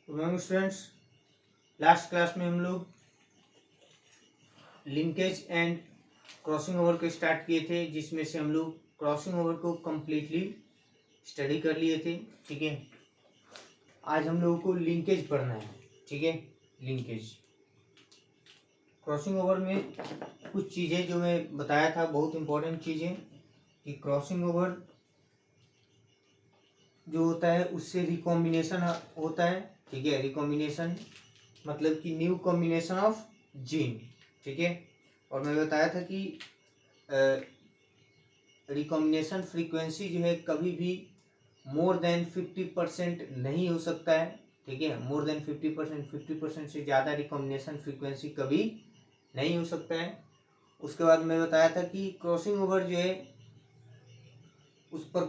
Students, last class में हम लोग लिंकेज एंड क्रॉसिंग ओवर को स्टार्ट किए थे, जिसमें से हम लोग क्रॉसिंग ओवर को कम्प्लीटली स्टडी कर लिए थे। ठीक है, आज हम लोगों को लिंकेज पढ़ना है। ठीक है, लिंकेज क्रॉसिंग ओवर में कुछ चीज़ें जो मैं बताया था, बहुत इंपॉर्टेंट चीज़ें, कि क्रॉसिंग ओवर जो होता है उससे रिकॉम्बिनेशन होता है। ठीक है, रिकॉम्बिनेशन मतलब कि न्यू कॉम्बिनेशन ऑफ जीन। ठीक है, और मैं बताया था कि रिकॉम्बिनेशन फ्रीक्वेंसी जो है कभी भी मोर देन 50% नहीं हो सकता है। ठीक है, मोर देन 50%, 50% से ज़्यादा रिकॉम्बिनेशन फ्रीक्वेंसी कभी नहीं हो सकता है। उसके बाद मैं बताया था कि क्रॉसिंग ओवर जो है उस पर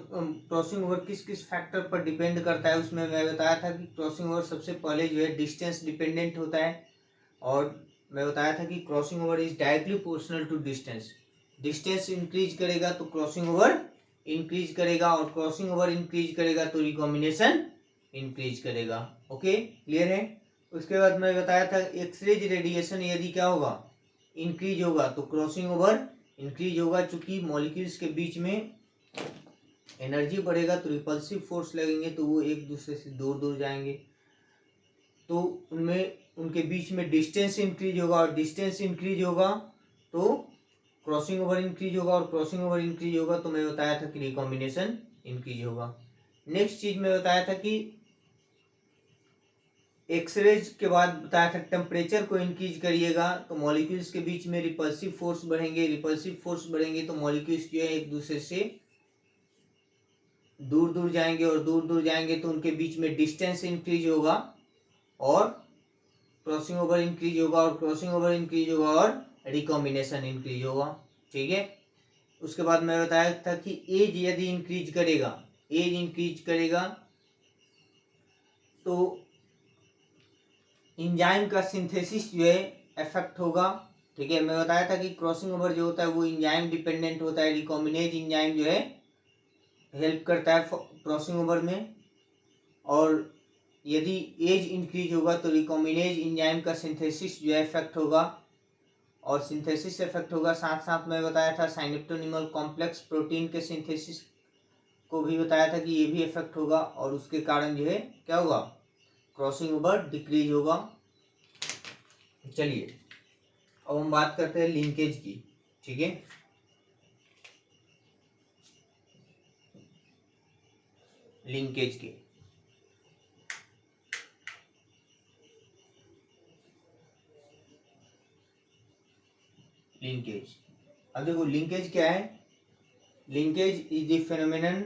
क्रॉसिंग ओवर किस किस फैक्टर पर डिपेंड करता है। उसमें मैं बताया था कि क्रॉसिंग ओवर सबसे पहले जो है डिस्टेंस डिपेंडेंट होता है, और मैं बताया था कि crossing over is directly proportional to distance. Distance increase करेगा तो क्रॉसिंग ओवर इंक्रीज करेगा, और क्रॉसिंग ओवर इंक्रीज करेगा तो रिकॉम्बिनेशन इंक्रीज करेगा। ओके, क्लियर है। उसके बाद मैं बताया था एक्सरेज रेडिएशन यदि क्या होगा, इंक्रीज होगा, तो क्रॉसिंग ओवर इंक्रीज होगा। चूंकि मॉलिक्यूल्स के बीच में एनर्जी बढ़ेगा तो रिपल्सिव फोर्स लगेंगे, तो वो एक दूसरे से दूर दूर जाएंगे, तो उनमें उनके बीच में डिस्टेंस इंक्रीज होगा, और डिस्टेंस इंक्रीज होगा तो क्रॉसिंग ओवर इंक्रीज होगा, और क्रॉसिंग ओवर इंक्रीज होगा तो मैं बताया था कि रिकॉम्बिनेशन इंक्रीज होगा। नेक्स्ट चीज मैं बताया था कि एक्सरेज के बाद बताया था टेम्परेचर को इंक्रीज करिएगा तो मॉलिक्यूल्स के बीच में रिपल्सिव फोर्स बढ़ेंगे, रिपल्सिव फोर्स बढ़ेंगे तो मॉलिक्यूल्स जो है एक दूसरे से दूर दूर जाएंगे, और दूर दूर जाएंगे तो उनके बीच में डिस्टेंस इंक्रीज होगा, और क्रॉसिंग ओवर इंक्रीज होगा, और क्रॉसिंग ओवर इंक्रीज होगा, और रिकॉम्बिनेशन इंक्रीज होगा। ठीक है, उसके बाद मैं बताया था कि एज यदि इंक्रीज करेगा, एज इंक्रीज करेगा तो इंजाइम का सिंथेसिस जो है इफेक्ट होगा। ठीक है, मैं बताया था कि क्रॉसिंग ओवर जो होता है वो इंजाइम डिपेंडेंट होता है, रिकॉम्बिनेज इंजाइम जो है हेल्प करता है क्रॉसिंग ओवर में, और यदि एज इंक्रीज होगा तो रिकॉम्बिनेज इंजाइम का सिंथेसिस जो है इफेक्ट होगा, और सिंथेसिस इफेक्ट होगा। साथ साथ मैं बताया था साइनेप्टोनिमल कॉम्प्लेक्स प्रोटीन के सिंथेसिस को भी बताया था कि ये भी इफेक्ट होगा, और उसके कारण जो है क्या होगा, क्रॉसिंग ओवर डिक्रीज होगा। चलिए अब हम बात करते हैं लिंकेज की। ठीक है, लिंकेज की लिंकेज अब देखो लिंकेज क्या है। Linkage is the phenomenon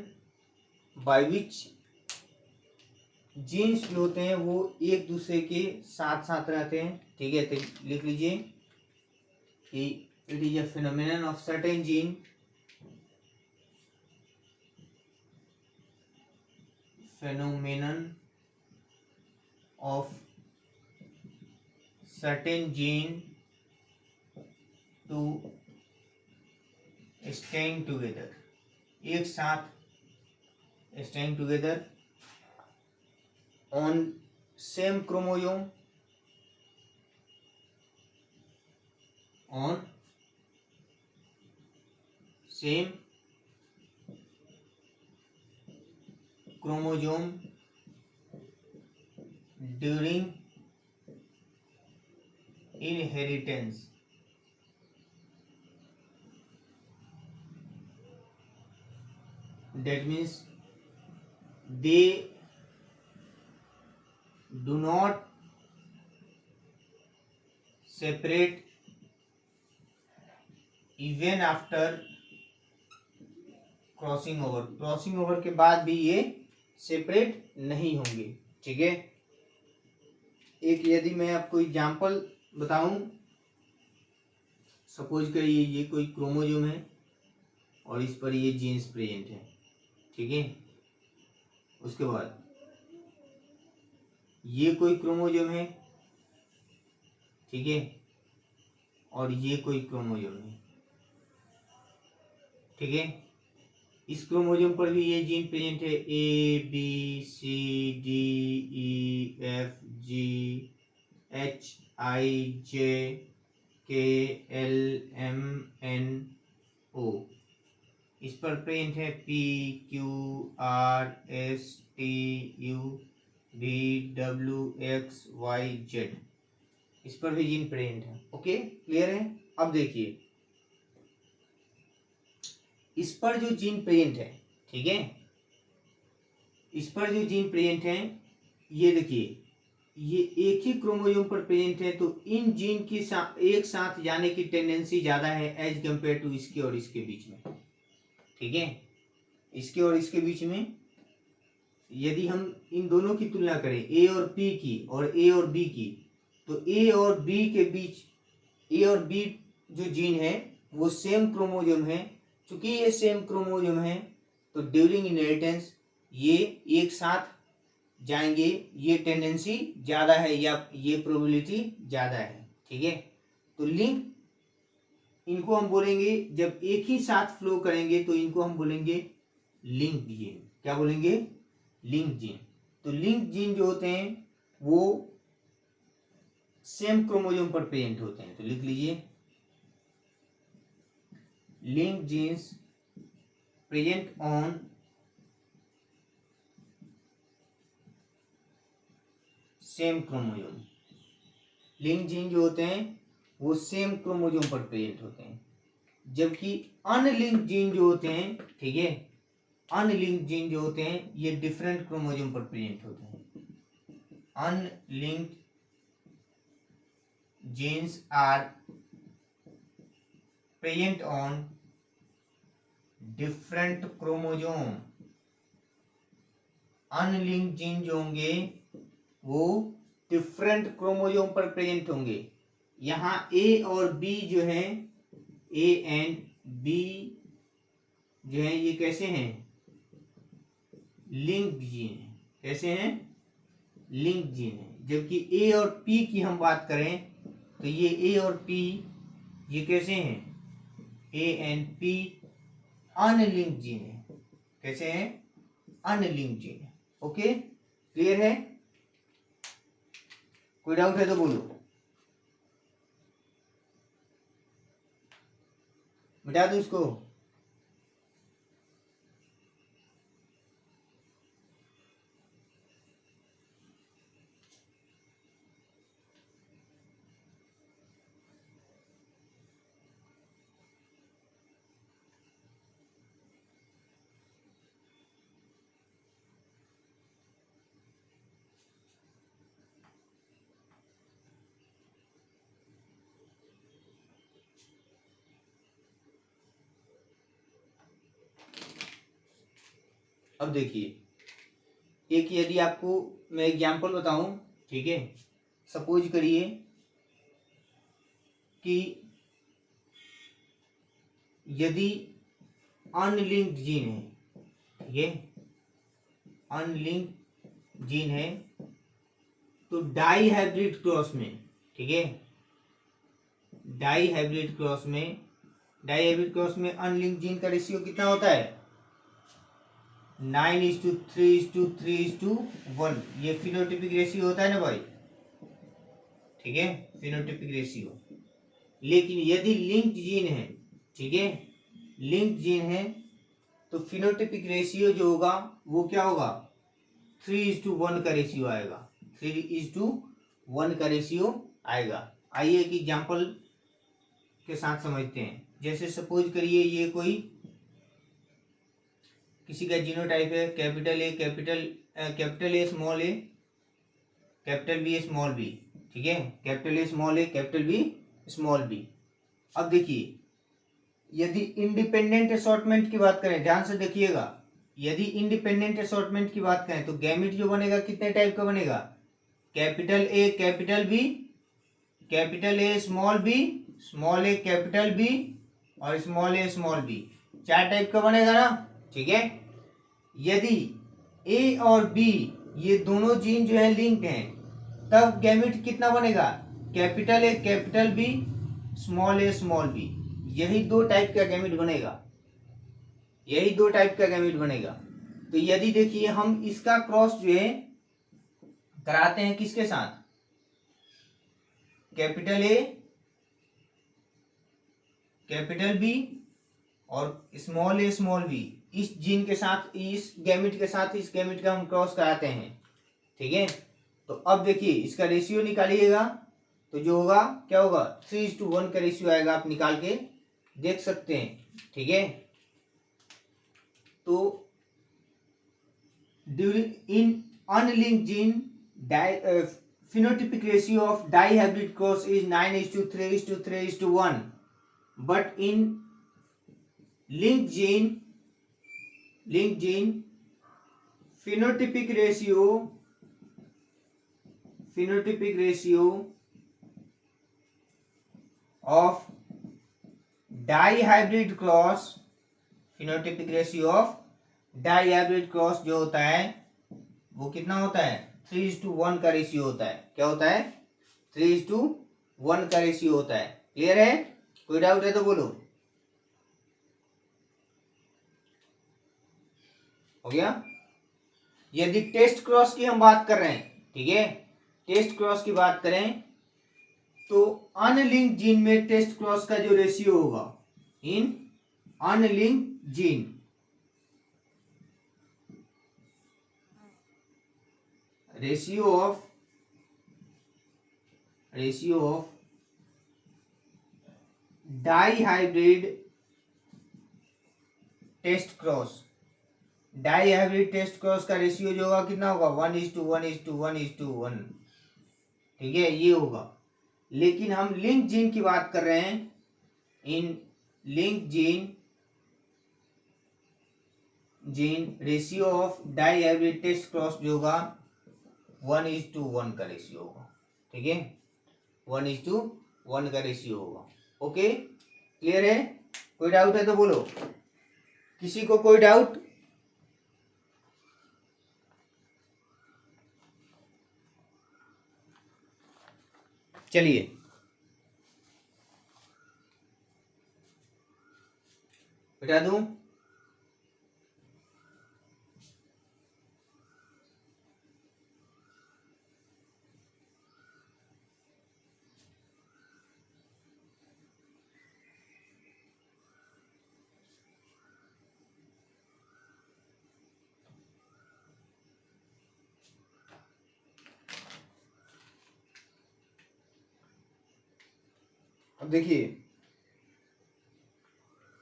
by which genes जो होते हैं वो एक दूसरे के साथ साथ रहते हैं। ठीक है, तो लिख लीजिए कि it is a phenomenon of certain gene, phenomenon of certain gene to staying together, एक साथ staying together on same chromosome, on same chromosome during inheritance। That means they do not separate even after crossing over. Crossing over के बाद भी ये separate नहीं होंगे। ठीक है, एक यदि मैं आपको एग्जांपल बताऊं, सपोज करिए ये कोई क्रोमोसोम है और इस पर ये जीन्स प्रेजेंट है। ठीक है, उसके बाद ये कोई क्रोमोसोम है, ठीक है, और ये कोई क्रोमोसोम है। ठीक है, इस क्रोमोसोम पर भी ये जीन प्रेजेंट है, ABCDEFGHIJKLMNO। इस पर प्रेजेंट है PQRSTUVWXYZ। इस पर भी जीन प्रेजेंट है। ओके, क्लियर है। अब देखिए इस पर जो जीन प्रेजेंट है, ठीक है, इस पर जो जीन प्रेजेंट है, ये देखिए ये एक ही क्रोमोसोम पर प्रेजेंट है, तो इन जीन की एक साथ जाने की टेंडेंसी ज्यादा है एज कंपेयर टू इसके और इसके बीच में। ठीक है, इसके और इसके बीच में यदि हम इन दोनों की तुलना करें, ए और पी की और ए और बी की, तो ए और बी के बीच, ए और बी जो जीन है वो सेम क्रोमोसोम है। चूंकि ये सेम क्रोमोसोम है तो ड्यूरिंग इनहेरिटेंस ये एक साथ जाएंगे, ये टेंडेंसी ज्यादा है या ये प्रोबेबिलिटी ज्यादा है। ठीक है, तो लिंक इनको हम बोलेंगे, जब एक ही साथ फ्लो करेंगे तो इनको हम बोलेंगे लिंक जीन। क्या बोलेंगे? Link gene. तो लिंक जीन जो होते हैं वो सेम क्रोमोसोम पर प्रेजेंट होते हैं। तो लिख लीजिए link genes present on same chromosome. Link gene जो होते हैं वो सेम क्रोमोसोम पर प्रेजेंट होते हैं, जबकि अनलिंक जीन जो होते हैं, ठीक है, अनलिंक जीन जो होते हैं ये डिफरेंट क्रोमोसोम पर प्रेजेंट होते हैं। Unlinked genes are present on different chromosome. Unlinked gene जो होंगे वो डिफरेंट क्रोमोसोम पर प्रेजेंट होंगे। यहाँ ए और बी जो है, ए एंड बी जो है ये कैसे हैं? लिंक्ड जीन है। कैसे हैं? लिंक्ड जीन है। जबकि ए और पी की हम बात करें तो ये ए और पी ये कैसे हैं? A and P unlinked gene है। कैसे हैं? अनलिंक्ड जीन है। ओके, क्लियर है? कोई डाउट है तो बोलो, मिटा दो इसको। अब देखिए एक, यदि आपको मैं एग्जांपल बताऊं, ठीक है, सपोज करिए कि यदि अनलिंक्ड जीन है, ठीक है, अनलिंक्ड जीन है, तो डाई हाइब्रिड क्रॉस में, ठीक है, डाई हाइब्रिड क्रॉस में, डाई हाइब्रिड क्रॉस में अनलिंक्ड जीन का रेशियो कितना होता है? 9:3:3:1। ये फिनोटिपिक रेशियो होता है ना भाई, ठीक है, फिनोटिपिक रेशियो। लेकिन यदि लिंक्ड जीन है, ठीक है, लिंक्ड जीन है, तो फिनोटिपिक रेशियो जो होगा वो क्या होगा? 3:1 का रेशियो आएगा। 3:1 का रेशियो आएगा। आइए एक एग्जांपल के साथ समझते हैं। जैसे सपोज करिए ये कोई किसी का जीनोटाइप है capital A small a, capital B small b, ठीक है, capital A small a, capital B small b. अब देखिए यदि इंडिपेंडेंट असॉर्टमेंट की बात करें, ध्यान से देखिएगा, यदि इंडिपेंडेंट असॉर्टमेंट की बात करें तो गैमेट जो बनेगा कितने टाइप का बनेगा? Capital A capital B, capital A small a capital B और small a small b, 4 type का बनेगा ना, ठीक है। यदि ए और बी ये दोनों जीन जो है लिंक्ड हैं, तब गैमेट कितना बनेगा? Capital A capital B, small a small b, यही 2 टाइप का गैमेट बनेगा। यही दो टाइप का गैमेट बनेगा। तो यदि देखिए हम इसका क्रॉस जो है कराते हैं किसके साथ, कैपिटल ए कैपिटल बी और स्मॉल ए स्मॉल बी, इस जीन के साथ, इस गैमेट के साथ इस गैमेट का हम क्रॉस कराते हैं। ठीक है, तो अब देखिए इसका रेशियो निकालिएगा, तो जो होगा क्या होगा, 3:1 का रेशियो आएगा, आप निकाल के देख सकते हैं। ठीक है, तो during in unlinked gene phenotypic ratio of dihybrid cross is 9:3:3:1, but in linked gene phenotypic ratio of dihybrid cross जो होता है वो कितना होता है, 3:1 का रेशियो होता है। क्या होता है, 3:1 का रेशियो होता है। क्लियर है, कोई डाउट है तो बोलो। हो गया। यदि टेस्ट क्रॉस की हम बात कर रहे हैं, ठीक है, टेस्ट क्रॉस की बात करें तो अनलिंक्ड जीन में टेस्ट क्रॉस का जो रेशियो होगा in unlinked gene, ratio of dihybrid test cross का रेशियो जो होगा कितना होगा, 1:1:1:1:1। ठीक है, ये होगा। लेकिन हम लिंक जीन की बात कर रहे हैं, in link gene ratio of dihybrid test cross जो होगा 1:1 का रेशियो होगा। ठीक है, 1:1 का रेशियो होगा। ओके, क्लियर है, कोई डाउट है तो बोलो। किसी को कोई डाउट? चलिए बता दूं। अब देखिए,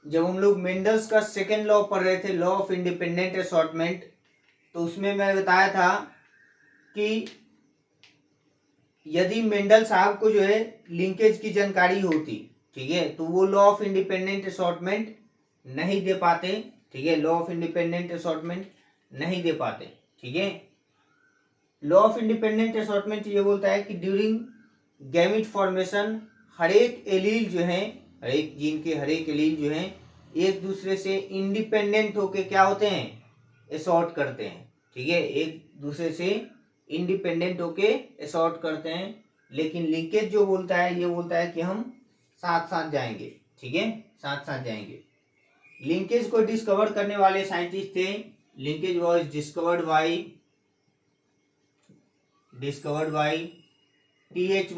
जब हम लोग मेंडल्स का सेकेंड लॉ पढ़ रहे थे, लॉ ऑफ इंडिपेंडेंट असॉर्टमेंट, तो उसमें मैं बताया था कि यदि मेंडल साहब को जो है लिंकेज की जानकारी होती, ठीक है, तो वो लॉ ऑफ इंडिपेंडेंट असॉर्टमेंट नहीं दे पाते। ठीक है, लॉ ऑफ इंडिपेंडेंट असॉर्टमेंट नहीं दे पाते। ठीक है, लॉ ऑफ इंडिपेंडेंट असॉर्टमेंट ये बोलता है कि ड्यूरिंग गैमेट फॉर्मेशन हर एक एलील जो है, हर एक जीन के हर एक एलील जो है एक दूसरे से इंडिपेंडेंट होके क्या होते हैं, असॉर्ट करते हैं। ठीक है, एक दूसरे से इंडिपेंडेंट होके असॉर्ट करते हैं। लेकिन लिंकेज जो बोलता है, ये बोलता है कि हम साथ साथ जाएंगे। ठीक है, साथ साथ जाएंगे। लिंकेज को डिस्कवर करने वाले साइंटिस्ट थे, linkage was discovered by TH.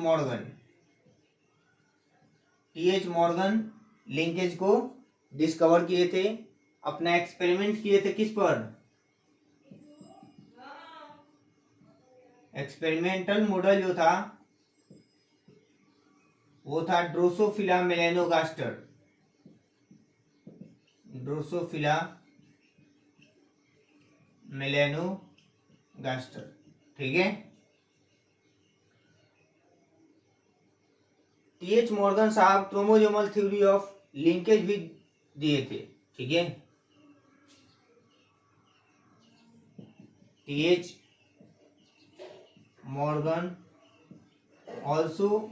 Morgan linkage को डिस्कवर किए थे। अपना एक्सपेरिमेंट किए थे किस पर, एक्सपेरिमेंटल मॉडल जो था वो था ड्रोसोफिला मेलानोगास्टर। ठीक है, टी.एच. मॉर्गन साहब क्रोमोसोमल थ्योरी ऑफ लिंकेज भी दिए थे। ठीक है, TH. Morgan also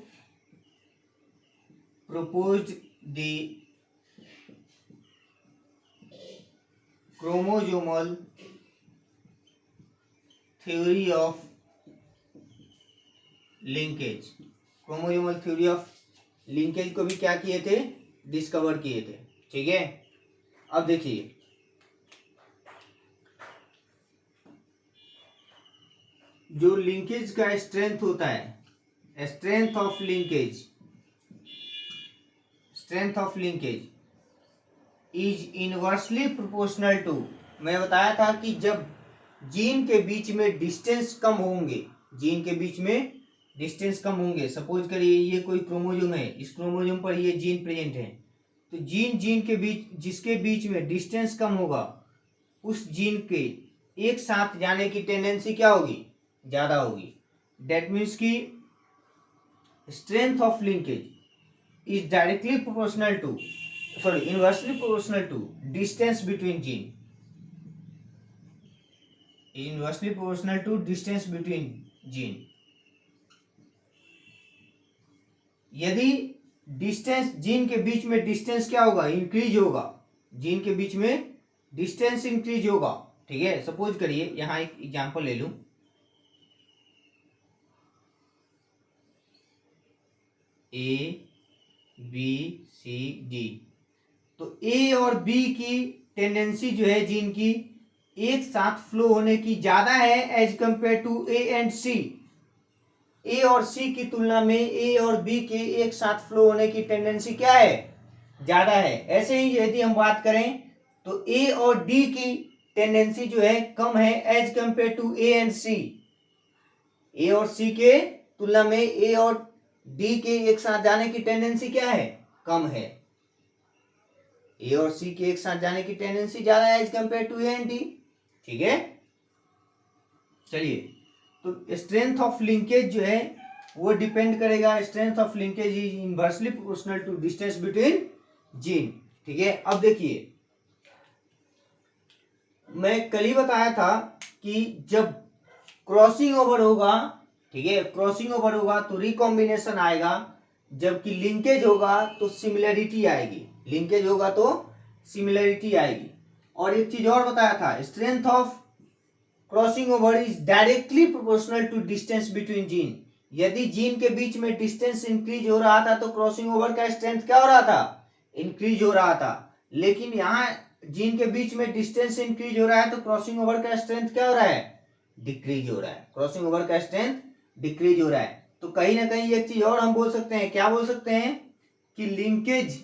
proposed the chromosomal theory of linkage। Chromosomal theory of linkage को भी क्या किए थे, डिस्कवर किए थे। ठीक है, अब देखिए जो लिंकेज का स्ट्रेंथ होता है, strength of linkage is inversely proportional to, मैं बताया था कि जब जीन के बीच में डिस्टेंस कम होंगे, जीन के बीच में डिस्टेंस कम होंगे, सपोज करिए ये कोई क्रोमोजोम है, इस क्रोमोजोम पर ये जीन प्रेजेंट है, तो जीन के बीच, जिसके बीच में डिस्टेंस कम होगा, उस जीन के एक साथ जाने की टेंडेंसी क्या होगी, ज्यादा होगी। दैट मीन्स की strength of linkage is directly proportional to, sorry inversely proportional to distance between gene, inversely proportional to distance between gene. यदि डिस्टेंस, जीन के बीच में डिस्टेंस क्या होगा, इंक्रीज होगा, जीन के बीच में डिस्टेंस इंक्रीज होगा, ठीक है। सपोज करिए यहां एक एग्जांपल ले लूं, ए बी सी डी, तो ए और बी की टेंडेंसी जो है जीन की एक साथ फ्लो होने की ज्यादा है as compare to A and C. A और सी की तुलना में ए और बी के एक साथ फ्लो होने की टेंडेंसी क्या है, ज्यादा है। ऐसे ही यदि हम बात करें तो ए और डी की टेंडेंसी जो है कम है as compare to A and C. A और सी के तुलना में ए और डी के एक साथ जाने की टेंडेंसी क्या है, कम है। ए और सी के एक साथ जाने की टेंडेंसी ज्यादा है as compare to A and D, ठीक है। चलिए, तो स्ट्रेंथ ऑफ लिंकेज जो है वो डिपेंड करेगा, strength of linkage is inversely proportional to distance between gene, ठीक है। अब देखिए, मैं कल ही बताया था कि जब क्रॉसिंग ओवर होगा, ठीक है, क्रॉसिंग ओवर होगा तो रिकॉम्बिनेशन आएगा, जबकि लिंकेज होगा तो सिमिलरिटी आएगी, लिंकेज होगा तो सिमिलरिटी आएगी। और एक चीज और बताया था, strength of crossing over is directly proportional to distance between gene. यदि जीन के बीच में डिस्टेंस इंक्रीज हो रहा था तो क्रॉसिंग ओवर का स्ट्रेंथ क्या हो रहा था, इंक्रीज हो रहा था। लेकिन यहाँ जीन के बीच में डिस्टेंस इंक्रीज हो रहा है तो क्रॉसिंग ओवर का स्ट्रेंथ क्या हो रहा है, डिक्रीज हो रहा है, क्रॉसिंग ओवर का स्ट्रेंथ डिक्रीज हो रहा है। तो कहीं ना कहीं एक चीज और हम बोल सकते हैं, क्या बोल सकते हैं कि linkage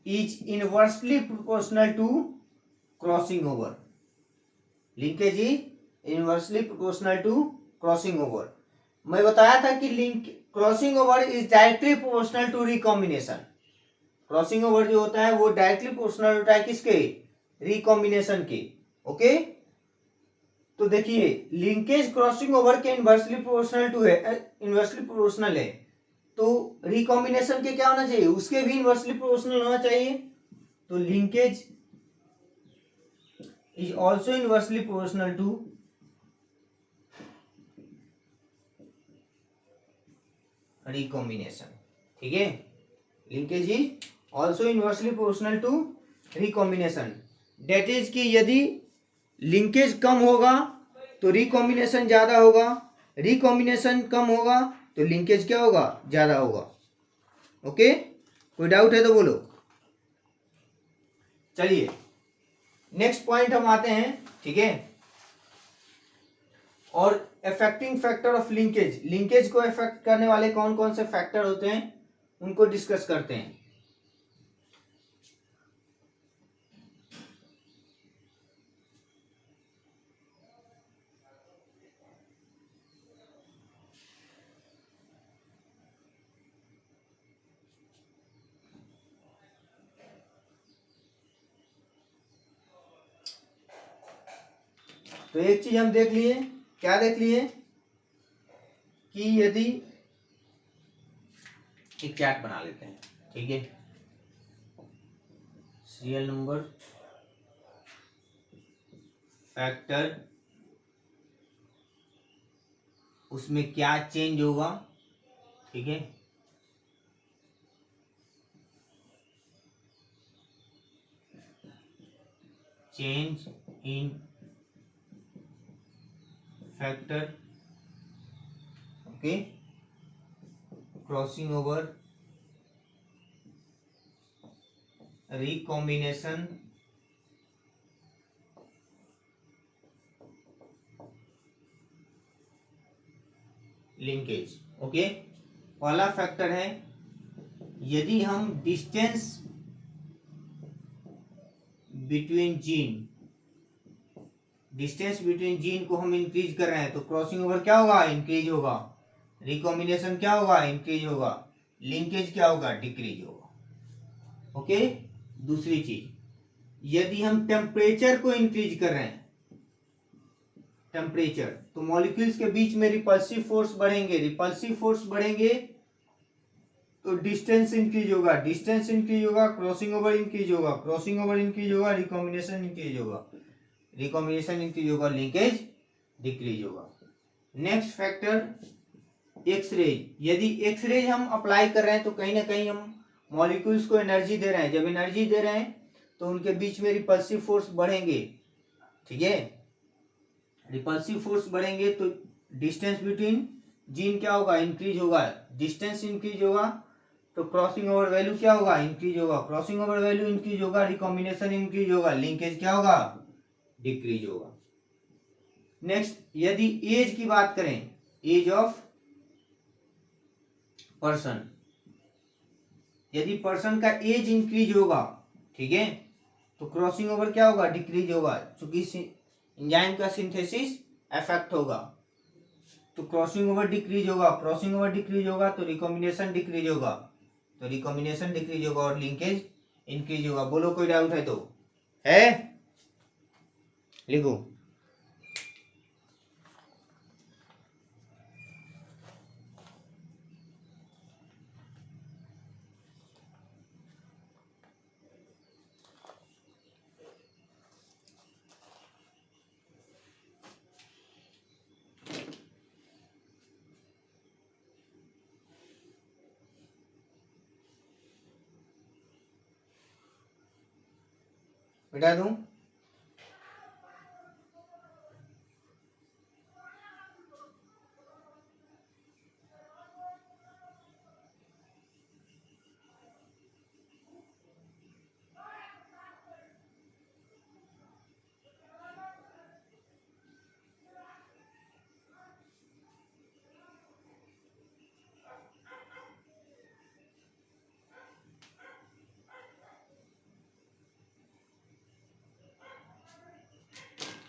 is inversely proportional to crossing over, linkage is inversely proportional to crossing over. मैं बताया था कि link crossing over is directly proportional to recombination, crossing over जो होता है वो डायरेक्टली प्रोपोर्शनल होता है किसके, रिकॉम्बिनेशन के, ओके। तो देखिए, लिंकेज क्रॉसिंग ओवर के इनवर्सली प्रोपोर्शनल टू है, इनवर्सली प्रोपोर्शनल है, तो रिकॉम्बिनेशन के क्या होना चाहिए, उसके भी इनवर्सली प्रोपोर्शनल होना चाहिए। तो linkage is also inversely proportional to recombination, ठीक है। Linkage is also inversely proportional to recombination, that is कि यदि लिंकेज कम होगा तो रिकॉम्बिनेशन ज्यादा होगा, रिकॉम्बिनेशन कम होगा तो लिंकेज क्या होगा, ज्यादा होगा, ओके। कोई डाउट है तो बोलो। चलिए नेक्स्ट पॉइंट हम आते हैं, ठीक है। और affecting factor of linkage, linkage को अफेक्ट करने वाले कौन कौन से फैक्टर होते हैं उनको डिस्कस करते हैं। तो एक चीज हम देख लिए, क्या देख लिए कि यदि एक चार्ट बना लेते हैं, ठीक है, सीरियल नंबर, फैक्टर, उसमें क्या चेंज होगा, ठीक है, change in factor, okay, crossing over, recombination linkage. Okay, पहला फैक्टर है यदि हम डिस्टेंस बिटवीन जीन को हम इंक्रीज कर रहे हैं तो क्रॉसिंग ओवर क्या होगा, इंक्रीज होगा। रिकॉम्बिनेशन क्या होगा, इंक्रीज होगा। लिंकेज क्या होगा, डिक्रीज होगा। ओके, दूसरी चीज, यदि हम टेम्परेचर को इंक्रीज कर रहे हैं, टेम्परेचर, तो मॉलिक्यूल्स के बीच में रिपल्सिव फोर्स बढ़ेंगे, रिपल्सिव फोर्स बढ़ेंगे तो डिस्टेंस इंक्रीज होगा, डिस्टेंस इंक्रीज होगा, क्रॉसिंग ओवर इंक्रीज होगा, क्रॉसिंग ओवर इंक्रीज होगा, रिकॉम्बिनेशन इंक्रीज होगा, रिकॉम्बिनेशन इंक्रीज होगा, लिंकेज डिक्रीज होगा। नेक्स्ट फैक्टर एक्सरेज, यदि एक्सरेज हम अप्लाई कर रहे हैं तो कहीं ना कहीं हम मॉलिक्यूल्स को एनर्जी दे रहे हैं, जब एनर्जी दे रहे हैं तो उनके बीच में रिपल्सिव फोर्स बढ़ेंगे। ठीक है, रिपल्सिव फोर्स बढ़ेंगे तो डिस्टेंस बिटवीन जीन क्या होगा, इंक्रीज होगा। डिस्टेंस इंक्रीज होगा तो क्रॉसिंग ओवर वैल्यू क्या होगा, इंक्रीज होगा। क्रॉसिंग ओवर वैल्यू इंक्रीज होगा, रिकॉम्बिनेशन इंक्रीज होगा, लिंकेज क्या होगा, डिक्रीज होगा। नेक्स्ट, यदि एज की बात करें, एज ऑफ पर्सन, यदि पर्सन का एज इंक्रीज होगा, ठीक है, तो क्रॉसिंग ओवर क्या होगा, डिक्रीज होगा, क्योंकि एंजाइम का सिंथेसिस इफेक्ट होगा तो क्रॉसिंग ओवर डिक्रीज होगा। क्रॉसिंग ओवर डिक्रीज होगा तो रिकॉम्बिनेशन डिक्रीज होगा, तो रिकॉम्बिनेशन डिक्रीज होगा और लिंकेज इंक्रीज होगा। बोलो कोई डाउट है तो, है लिखो। बेटा दूं,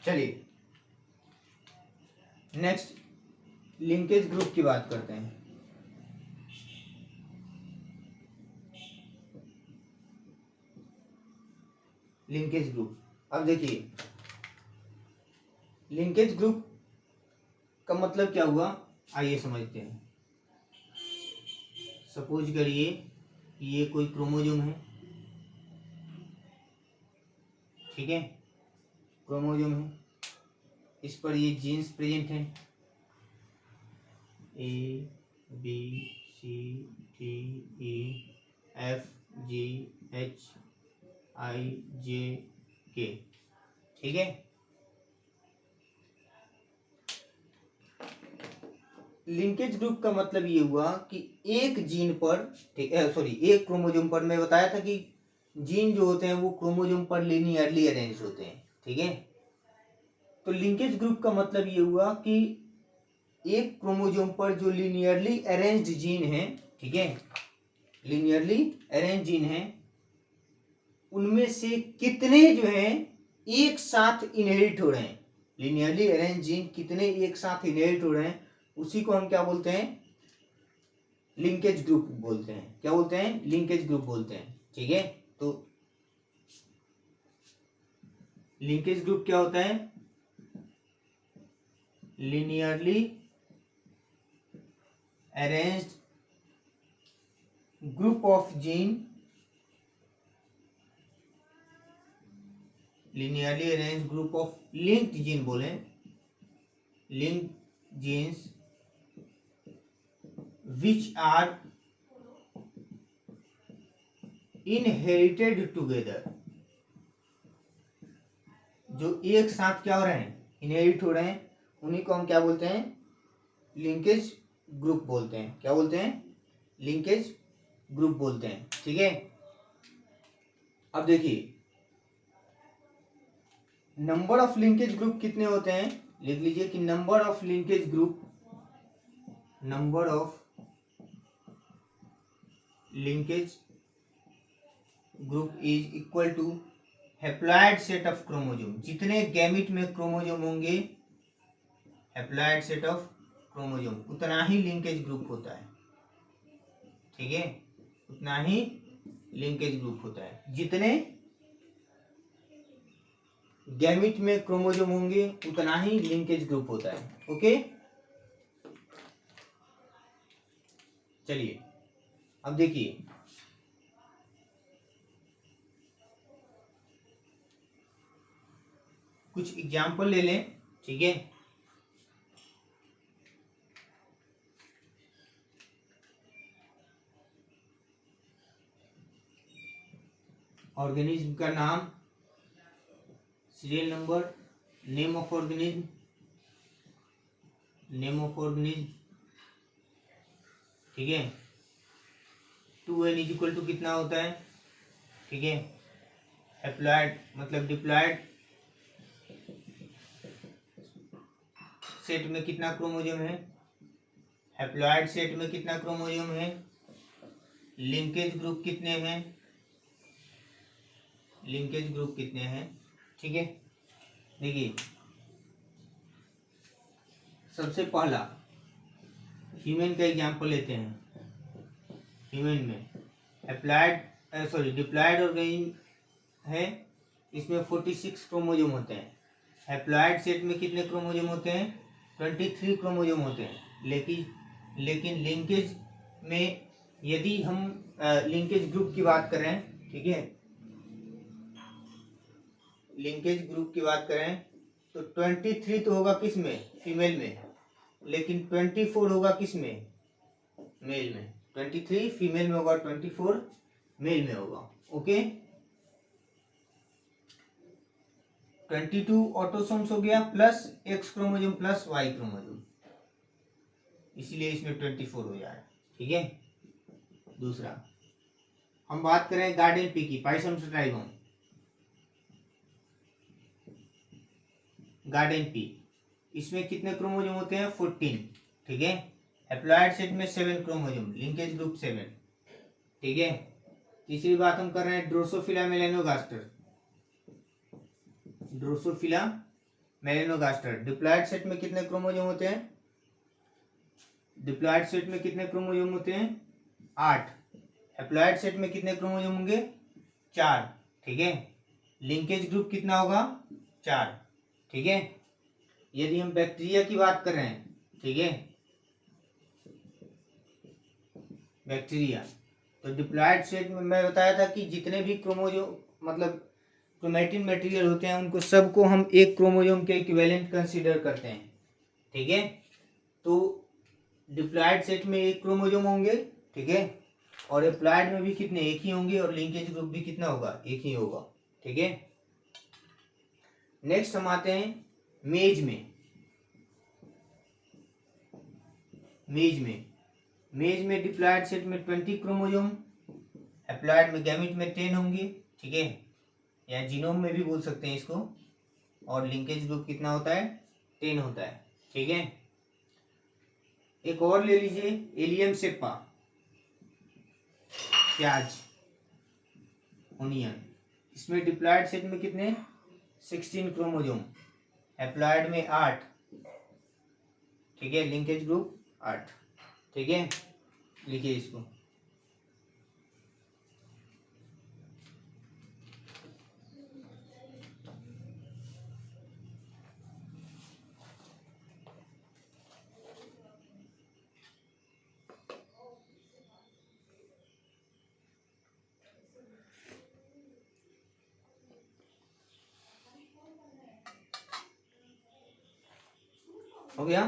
चलिए नेक्स्ट लिंकेज ग्रुप की बात करते हैं। लिंकेज ग्रुप, अब देखिए लिंकेज ग्रुप का मतलब क्या हुआ, आइए समझते हैं। सपोज करिए ये कोई क्रोमोजोम है, ठीक है, क्रोमोजोम है, इस पर ये जीन्स प्रेजेंट हैं, A B C D E F G H I J K, ठीक है। लिंकेज ग्रुप का मतलब ये हुआ कि एक जीन पर, ठीक है, सॉरी, एक क्रोमोजोम पर, मैं बताया था कि जीन जो होते हैं वो क्रोमोजोम पर लिनियरली अरेंज होते हैं, ठीक है। तो लिंकेज ग्रुप का मतलब ये हुआ कि एक क्रोमोजोम पर जो लिनियरली अरेंज्ड जीन है, ठीक है, लिनियरली अरेंज जीन है, उनमें से कितने जो हैं एक साथ इनहेरिट हो रहे हैं। लिनियरली अरेंज जीन कितने एक साथ इनहेरिट हो रहे हैं, उसी को हम क्या बोलते हैं, लिंकेज ग्रुप बोलते हैं। क्या बोलते हैं, लिंकेज ग्रुप बोलते हैं, ठीक है। तो लिंकेज ग्रुप क्या होता है, linearly arranged group of gene, linearly arranged group of linked gene बोले, linked genes which are inherited together, जो एक साथ क्या हो रहे हैं, इनहेरिट हो रहे हैं, उन्हीं को हम क्या बोलते हैं, लिंकेज ग्रुप बोलते हैं। क्या बोलते हैं, लिंकेज ग्रुप बोलते हैं, ठीक है। अब देखिए नंबर ऑफ लिंकेज ग्रुप कितने होते हैं, लिख लीजिए कि number of linkage group number of linkage group is equal to haploid set of chromosome. जितने गैमिट में क्रोमोसोम होंगे, हैप्लॉइड सेट ऑफ क्रोमोसोम, उतना ही लिंकेज ग्रुप होता है। ठीक है, उतना ही लिंकेज ग्रुप होता है। जितने गैमिट में क्रोमोसोम होंगे उतना ही लिंकेज ग्रुप होता है। ओके, चलिए अब देखिए, कुछ एग्जाम्पल ले लें। ठीक है, ऑर्गेनिज्म का नाम, serial number, name of organism, name of organism. ठीक है, 2n इज इक्वल टू कितना होता है? ठीक है, हैप्लॉइड मतलब डिप्लॉइड सेट में कितना क्रोमोसोम है, हैप्लॉइड सेट में कितना क्रोमोसोम है, लिंकेज ग्रुप कितने हैं, लिंकेज ग्रुप कितने हैं। ठीक है, देखिए सबसे पहला ह्यूमन का एग्जांपल लेते हैं। ह्यूमन में हैप्लॉइड सॉरी डिप्लॉइड ऑर्गेनिज्म है, इसमें 46 क्रोमोसोम होते हैं। हैप्लॉइड सेट में कितने क्रोमोसोम होते हैं? 23 क्रोमोसोम होते हैं। लेकिन लिंकेज में यदि हम लिंकेज ग्रुप की बात करें, ठीक है, लिंकेज ग्रुप की बात करें तो 23 तो होगा किस में? फीमेल में। लेकिन 24 होगा किस में? मेल में। 23 फीमेल में होगा, 24 मेल में होगा। ओके, 22 ऑटोसोम्स हो गया plus x chromosome plus y chromosome, इसीलिए इसमें 24 हो जाए। ठीक है, दूसरा हम बात करें गार्डन पी की, पाइसम ट्राइगोन, गार्डन पी, इसमें कितने क्रोमोसोम होते हैं? 14। ठीक है, हैप्लॉइड सेट में 7 क्रोमोसोम, लिंकेज ग्रुप 7। ठीक है, तीसरी बात हम कर रहे हैं Drosophila melanogaster, Drosophila melanogaster, diploid set में कितने क्रोमोसोम होते हैं? डिप्लॉइड सेट में कितने क्रोमोसोम होते हैं? 8। हैप्लॉइड सेट में कितने क्रोमोसोम होंगे? 4। ठीक है, लिंकेज ग्रुप कितना होगा? 4। ठीक है, यदि हम बैक्टीरिया की बात कर रहे हैं, ठीक है, बैक्टीरिया, तो डिप्लॉइड सेट में मैं बताया था कि जितने भी क्रोमोसोम मतलब क्रोमैटिन मटेरियल होते हैं उनको सबको हम एक क्रोमोसोम के इक्विवेलेंट कंसीडर करते हैं। ठीक है, तो डिप्लॉइड सेट में एक क्रोमोसोम होंगे, ठीक है, और एप्लॉइड में भी कितने? एक ही होंगे, और लिंकेज ग्रुप भी कितना होगा? एक ही होगा। ठीक है, नेक्स्ट हम आते हैं मेज में। मेज में डिप्लॉइड सेट में 20 क्रोमोसोम, एप्लॉइड में गैमिट में 10 होंगे। ठीक है, या जीनोम में भी बोल सकते हैं इसको, और लिंकेज ग्रुप कितना होता है? 10 होता है। ठीक है, एक और ले लीजिए, एलियम सेप्पा, प्याज, ओनियन, इसमें डिप्लॉइड सेट में कितने? 16 क्रोमोसोम, एप्लॉइड में 8। ठीक है, लिंकेज ग्रुप 8। ठीक है, लिखिए इसको। हो गया?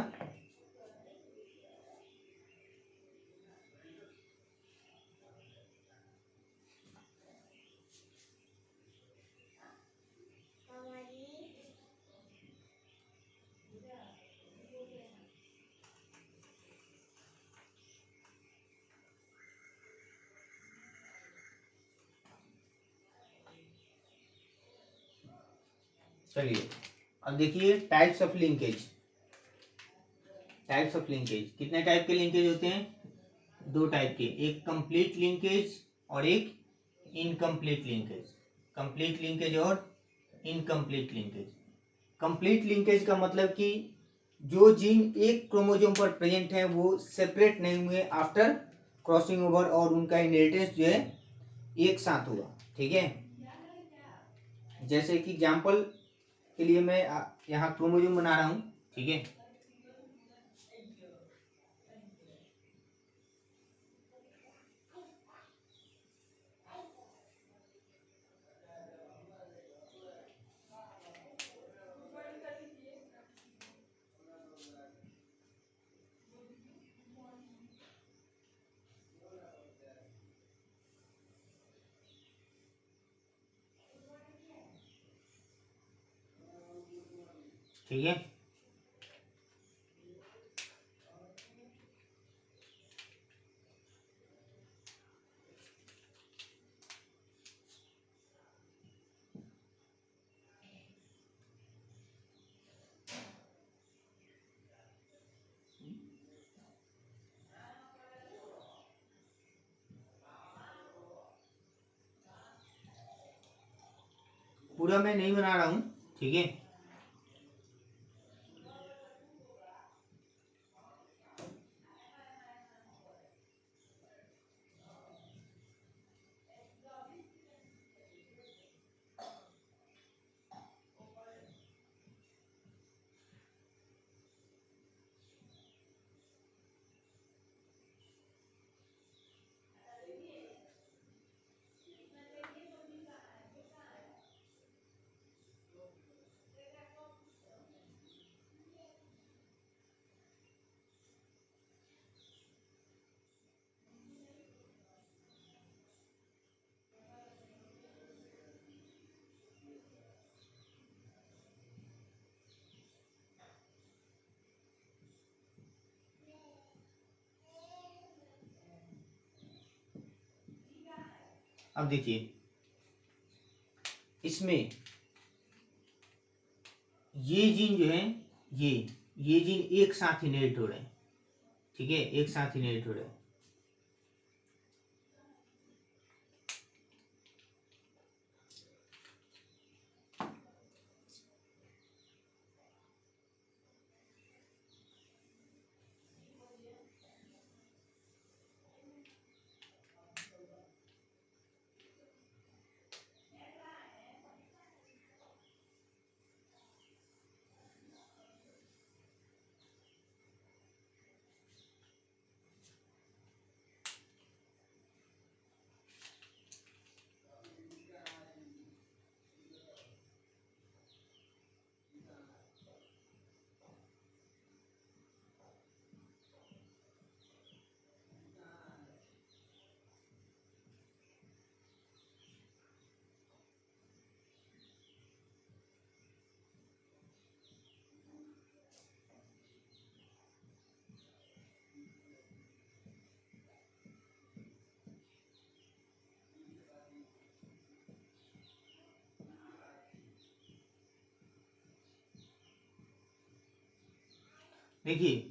चलिए अब देखिए types of linkage. Types of linkage, कितने टाइप के लिंकेज होते हैं? 2 टाइप के, एक कंप्लीट लिंकेज और एक इनकम्प्लीट लिंकेज। कंप्लीट लिंकेज और इनकम्प्लीट लिंकेज। कंप्लीट लिंकेज का मतलब कि जो जीन एक क्रोमोसोम पर प्रेजेंट है वो सेपरेट नहीं हुए आफ्टर क्रॉसिंग ओवर, और उनका इनहेरिटेंस जो है एक साथ हुआ। ठीक है, जैसे कि एग्जांपल के लिए मैं यहाँ क्रोमोसोम बना रहा हूँ। ठीक है, ठीक है, पूरा मैं नहीं बना रहा हूँ। ठीक है, अब देखिए इसमें ये जीन जो है, ये जीन एक साथ इनहेरिट हो रहे हैं। ठीक है, एक साथ इनहेरिट हो रहे हैं। देखिए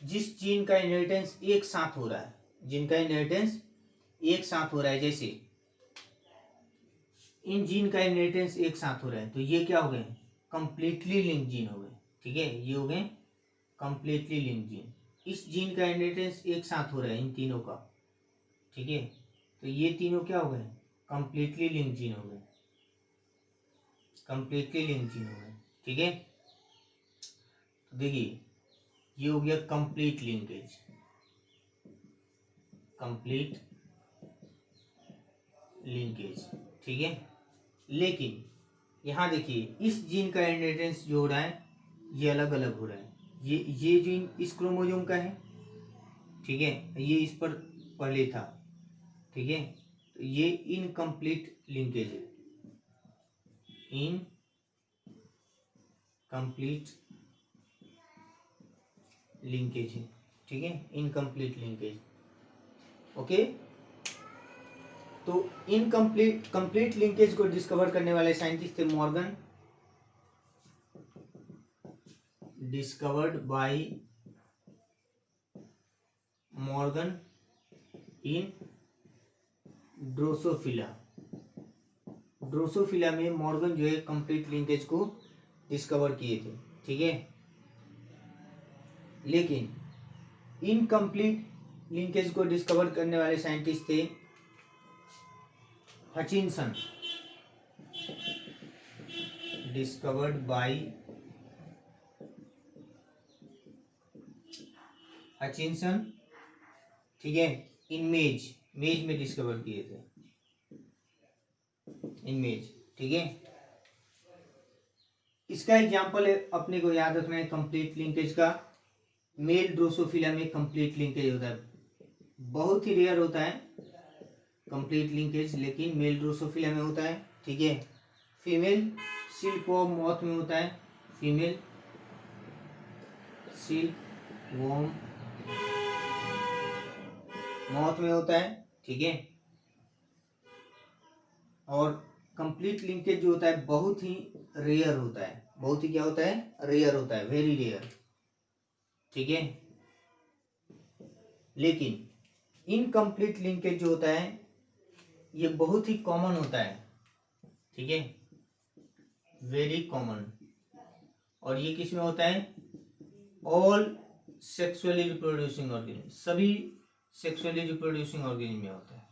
जिस जीन का इनहेरिटेंस एक साथ हो रहा है, जिनका इनहेरिटेंस एक साथ हो रहा है, जैसे इन जीन का इनहेरिटेंस एक साथ हो रहा है, तो ये क्या हो गए? कंप्लीटली लिंक जीन हो गए। ठीक है, ये हो गए कंप्लीटली लिंक जीन। इस जीन का इनहेरिटेंस एक साथ हो रहा है इन तीनों का। ठीक है, तो ये तीनों क्या हो गए? कंप्लीटली लिंक जीन हो गए, कंप्लीटली लिंक जीन हो गए। ठीक है, तो देखिए ये हो गया कंप्लीट लिंकेज, कंप्लीट लिंकेज। ठीक है, लेकिन यहाँ देखिए इस जीन का इनहेरिटेंस जो हो रहा है ये अलग अलग हो रहा है। ये जीन इस क्रोमोसोम का है। ठीक है, ये इस पर पहले था। ठीक है, तो ये इनकम्प्लीट लिंकेज है, इनकम्प्लीट लिंकेज है। ठीक है, इनकम्प्लीट लिंकेज। ओके, तो इनकम्प्लीट कंप्लीट लिंकेज को डिस्कवर करने वाले साइंटिस्ट थे discovered by Morgan in Drosophila. Drosophila में मॉर्गन जो है कंप्लीट लिंकेज को डिस्कवर किए थे, ठीक है। लेकिन इनकम्प्लीट लिंकेज को डिस्कवर करने वाले साइंटिस्ट थे हचिनसन, डिस्कवर्ड बाय हचिनसन, ठीक है। इन मेज में डिस्कवर किए थे, इन मेज, ठीक है। इसका एग्जाम्पल अपने को याद रखना है कंप्लीट लिंकेज का। मेल ड्रोसोफिला में कंप्लीट लिंकेज होता है, बहुत ही रेयर होता है कंप्लीट लिंकेज, लेकिन मेल ड्रोसोफिला में होता है, ठीक है। फीमेल सिल्कवॉर्म मॉथ में होता है, फीमेल सिल्कवॉर्म मॉथ में होता है, ठीक है। और कंप्लीट लिंकेज जो होता है बहुत ही रेयर होता है, बहुत ही क्या होता है, रेयर होता है, वेरी रेयर, ठीक है। लेकिन इनकम्प्लीट लिंकेज जो होता है ये बहुत ही कॉमन होता है, ठीक है, वेरी कॉमन। और ये किस में होता है, ऑल सेक्सुअली रिप्रोड्यूसिंग ऑर्गेनिज्म, सभी सेक्सुअली रिप्रोड्यूसिंग ऑर्गेनिज्म में होता है।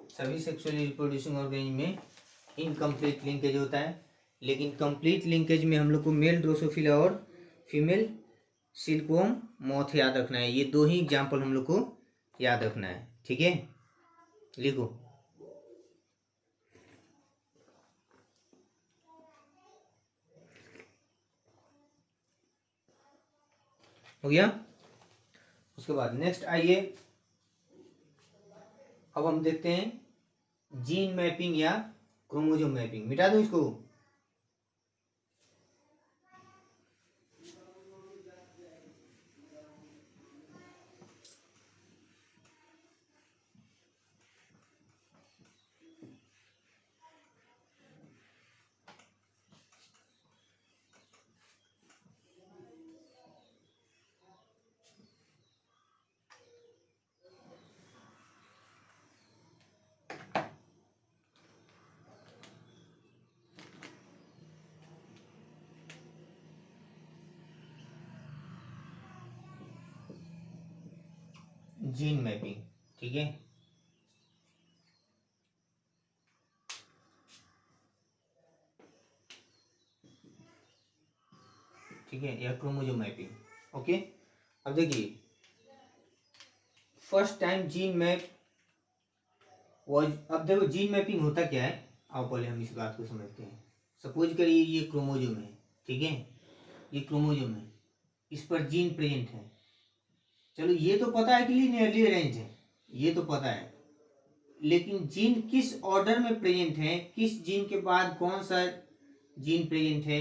सभी सेक्सुअली रिप्रोड्यूसिंग ऑर्गेनिज्म में इनकम्प्लीट लिंकेज होता है। लेकिन कंप्लीट लिंकेज में हम लोग को मेल ड्रोसोफिला और फीमेल सिल्कवॉर्म मॉथ याद रखना है। ये दो ही एग्जाम्पल हम लोग को याद रखना है, ठीक है। लिखो, हो गया। उसके बाद नेक्स्ट आइए, अब हम देखते हैं जीन मैपिंग या क्रोमोसोम मैपिंग। मिटा दो इसको। जीन मैपिंग, ठीक है। ठीक है, या क्रोमोसोम मैपिंग, ओके। अब देखिए, first time gene map was, अब देखो जीन मैपिंग होता क्या है, आओ पहले हम इस बात को समझते हैं। सपोज करिए ये क्रोमोसोम है, ठीक है, ये क्रोमोसोम है, इस पर जीन प्रेजेंट है। चलो ये तो पता है कि लीनियरली अरेंज है, ये तो पता है, लेकिन जीन किस ऑर्डर में प्रेजेंट है, किस जीन के बाद कौन सा जीन प्रेजेंट है,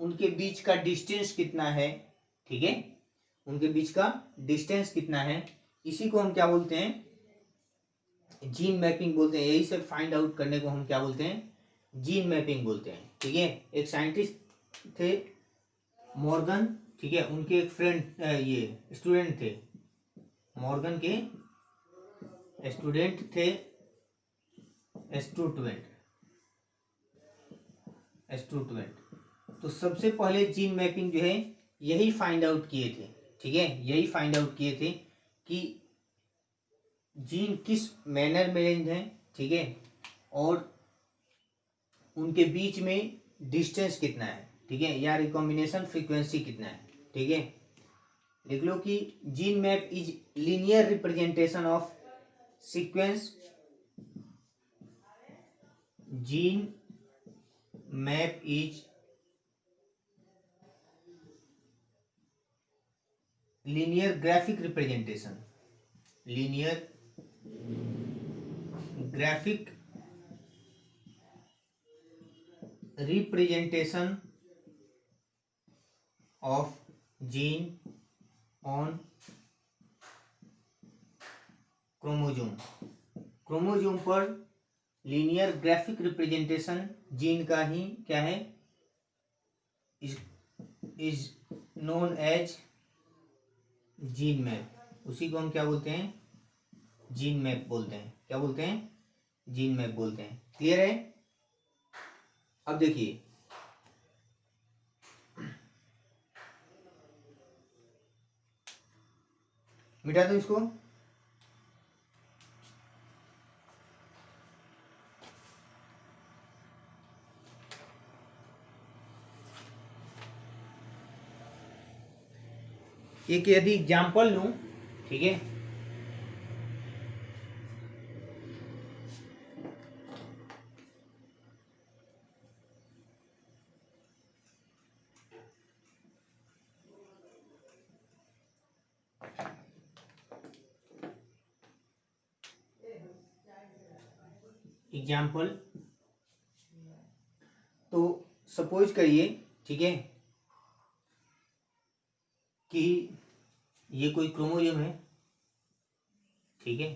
उनके बीच का डिस्टेंस कितना है, ठीक है, उनके बीच का डिस्टेंस कितना है, इसी को हम क्या बोलते हैं, जीन मैपिंग बोलते हैं। यही सब फाइंड आउट करने को हम क्या बोलते हैं, जीन मैपिंग बोलते हैं, ठीक है। एक साइंटिस्ट थे मॉर्गन, ठीक है, उनके एक फ्रेंड ये स्टूडेंट थे, मॉर्गन के स्टूडेंट थे एस्ट्रूटवेंट। तो सबसे पहले जीन मैपिंग जो है यही फाइंड आउट किए थे, ठीक है, यही फाइंड आउट किए थे कि जीन किस मैनर में रेंज है, ठीक है, और उनके बीच में डिस्टेंस कितना है, ठीक है, या रिकॉम्बिनेशन फ्रीक्वेंसी कितना है, ठीक है। लिख लो कि gene map is linear representation of sequence, gene map is linear graphic representation, linear graphic representation of gene on chromosome. Chromosome पर लीनियर ग्राफिक रिप्रेजेंटेशन जीन का ही क्या है, is known as gene map. उसी को हम क्या बोलते हैं, जीन मैप बोलते हैं। क्या बोलते हैं, जीन मैप बोलते हैं। क्लियर है। अब देखिए मिटा दो इसको। एक यदि एग्जाम्पल लूं, ठीक है, एग्जाम्पल तो सपोज करिए, ठीक है, कि ये कोई क्रोमोसोम है, ठीक है,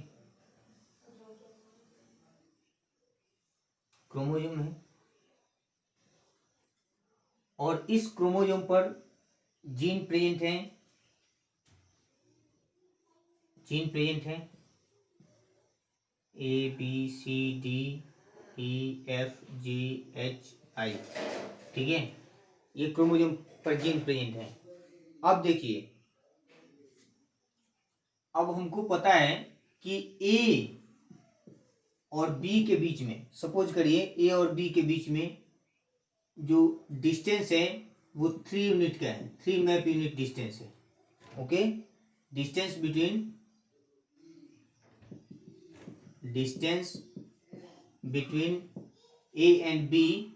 क्रोमोसोम है, और इस क्रोमोसोम पर जीन प्रेजेंट है, जीन प्रेजेंट है ABCDEFGHI, ठीक है, ये क्रोमोसोम पर जीन प्रेजेंट है। अब देखिए, अब हमको पता है कि ए और बी के बीच में, सपोज करिए ए और बी के बीच में जो डिस्टेंस है वो 3 यूनिट का है, 3 मैप यूनिट डिस्टेंस है। Okay, distance between A and B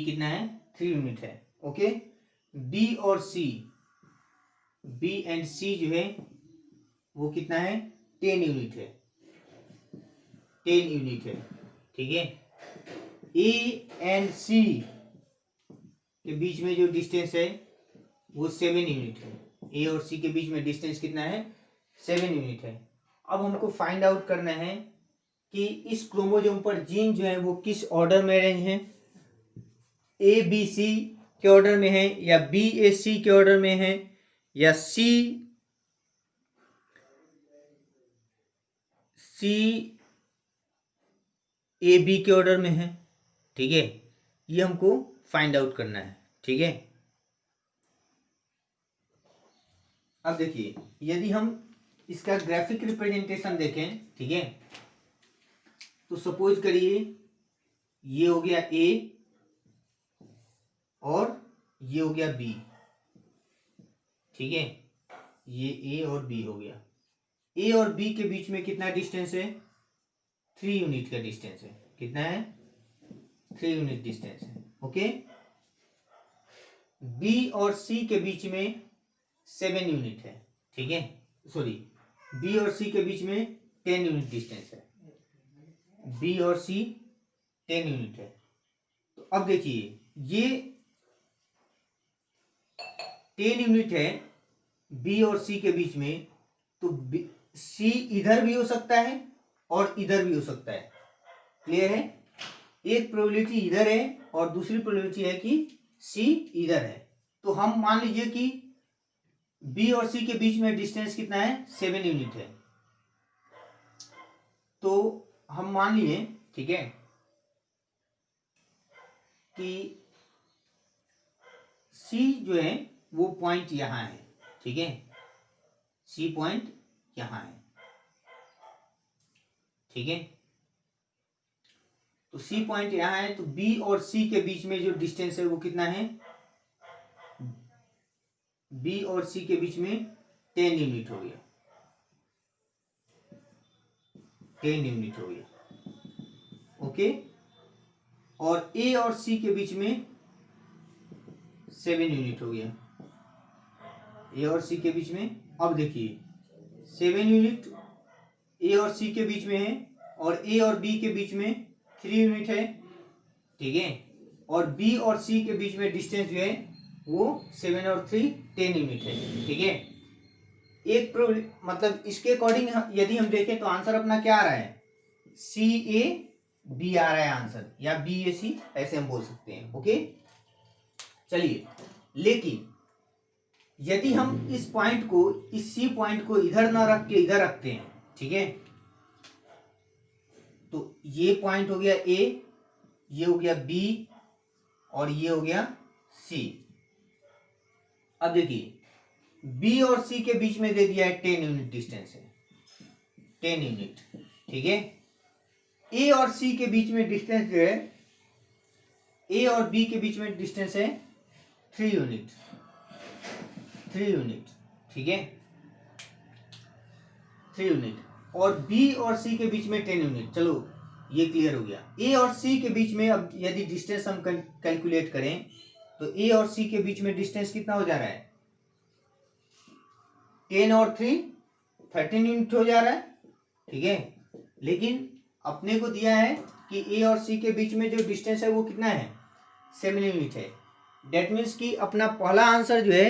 कितना है, 3 यूनिट है। ओके, बी और सी, बी एंड सी जो है वो कितना है, 10 यूनिट है, 10 यूनिट है, ठीक है। ए एंड सी के बीच में जो डिस्टेंस है वो 7 यूनिट है। ए और सी के बीच में डिस्टेंस कितना है, 7 यूनिट है। अब हमको फाइंड आउट करना है कि इस क्रोमोसोम पर जीन जो है वो किस ऑर्डर में अरेंज है, ए बी सी के ऑर्डर में है, या बी ए सी के ऑर्डर में है, या सी ए बी के ऑर्डर में है, ठीक है। ये हमको फाइंड आउट करना है, ठीक है। अब देखिए, यदि हम इसका ग्राफिक रिप्रेजेंटेशन देखें, ठीक है, तो सपोज करिए ये हो गया ए और ये हो गया बी, ठीक है, ये ए और बी हो गया। ए और बी के बीच में कितना डिस्टेंस है, 3 यूनिट का डिस्टेंस है। कितना है, 3 यूनिट डिस्टेंस है। ओके, बी और सी के बीच में 7 यूनिट है, ठीक है, सॉरी, बी और सी के बीच में 10 यूनिट डिस्टेंस है, बी और सी 10 यूनिट है। तो अब देखिए, ये 10 यूनिट है बी और सी के बीच में, तो सी इधर भी हो सकता है और इधर भी हो सकता है। क्लियर है। एक प्रोबेबिलिटी इधर है और दूसरी प्रोबेबिलिटी है कि सी इधर है। तो हम मान लीजिए कि बी और सी के बीच में डिस्टेंस कितना है, 7 यूनिट है। तो हम मान लिए, ठीक है, कि सी जो है वो पॉइंट यहां है, ठीक है, सी पॉइंट यहां है, ठीक है। तो सी पॉइंट यहां है, तो बी और सी के बीच में जो डिस्टेंस है वो कितना है, बी और सी के बीच में 10 यूनिट हो गया, 10 यूनिट हो गया। ओके, और ए और सी के बीच में 7 यूनिट हो गया, ए और सी के बीच में। अब देखिए, 7 यूनिट ए और सी के बीच में है, और ए और बी के बीच में 3 यूनिट है, ठीक है, और बी और सी के बीच में डिस्टेंस जो है वो 7 और 3 10 यूनिट है, ठीक है। एक मतलब इसके अकॉर्डिंग यदि हम देखें तो आंसर अपना क्या आ रहा है, सी ए बी आ रहा है आंसर, या बी ए सी ऐसे हम बोल सकते हैं। ओके चलिए, लेकिन यदि हम इस पॉइंट को, इस सी पॉइंट को इधर ना रख के इधर रखते हैं, ठीक है, तो ये पॉइंट हो गया ए, ये हो गया बी और ये हो गया सी। अब देखिए बी और सी के बीच में दे दिया है 10 यूनिट डिस्टेंस है, 10 यूनिट, ठीक है। ए और सी के बीच में डिस्टेंस जो है, ए और बी के बीच में डिस्टेंस है 3 यूनिट, 3 यूनिट, ठीक है, 3 यूनिट। और बी और सी के बीच में 10 यूनिट। चलो ये क्लियर हो गया। ए और सी के बीच में अब यदि डिस्टेंस हम कैलकुलेट करें तो ए और सी के बीच में डिस्टेंस कितना हो जा रहा है, 10 और 3 13 यूनिट हो जा रहा है, ठीक है। लेकिन अपने को दिया है कि ए और सी के बीच में जो डिस्टेंस है वो कितना है, 7 यूनिट है। डेट मीन्स कि अपना पहला आंसर जो है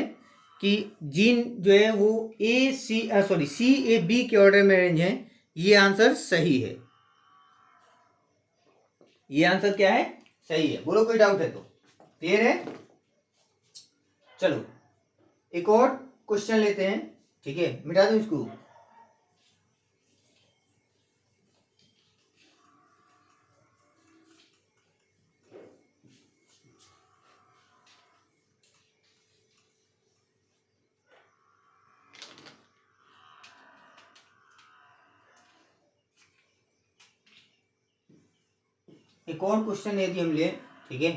कि जीन जो है वो ए सी सॉरी सी ए बी के ऑर्डर में अरेंज है, ये आंसर सही है। ये आंसर क्या है, सही है। बोलो कोई डाउट है तो, क्लियर है। चलो एक और क्वेश्चन लेते हैं, ठीक है, मिटा दो इसको। एक और क्वेश्चन यदि हम ले, ठीक है,